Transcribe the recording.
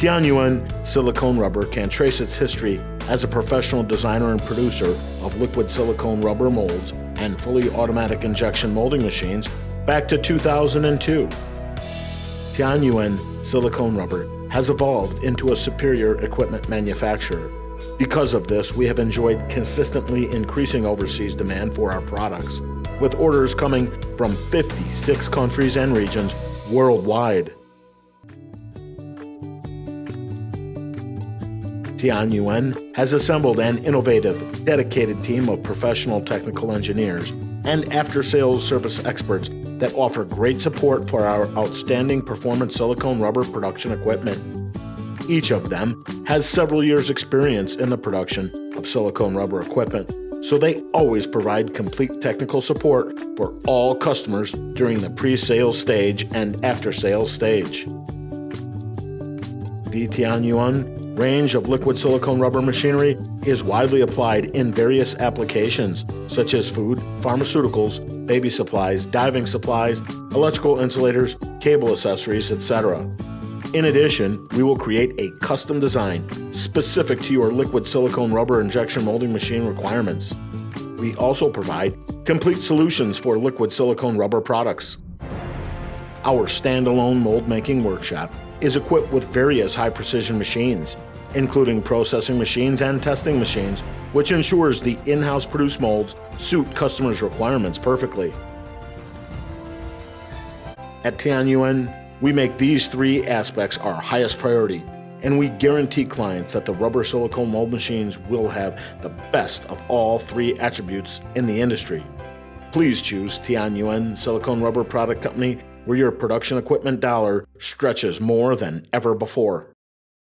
Tianyuan silicone rubber can trace its history as a professional designer and producer of liquid silicone rubber molds and fully automatic injection molding machines back to 2002. Tianyuan silicone rubber has evolved into a superior equipment manufacturer. Because of this, we have enjoyed consistently increasing overseas demand for our products, with orders coming from 56 countries and regions worldwide. Tianyuan has assembled an innovative, dedicated team of professional technical engineers and after-sales service experts that offer great support for our outstanding performance silicone rubber production equipment. Each of them has several years' experience in the production of silicone rubber equipment, so they always provide complete technical support for all customers during the pre-sales stage and after-sales stage. The Tianyuan range of liquid silicone rubber machinery is widely applied in various applications such as food, pharmaceuticals, baby supplies, diving supplies, electrical insulators, cable accessories, etc. In addition, we will create a custom design specific to your liquid silicone rubber injection molding machine requirements. We also provide complete solutions for liquid silicone rubber products. Our standalone mold making workshop is equipped with various high-precision machines, including processing machines and testing machines, which ensures the in-house produced molds suit customers' requirements perfectly. At Tianyuan, we make these three aspects our highest priority, and we guarantee clients that the rubber silicone mold machines will have the best of all three attributes in the industry. Please choose Tianyuan Silicone Rubber Product Company, where your production equipment dollar stretches more than ever before.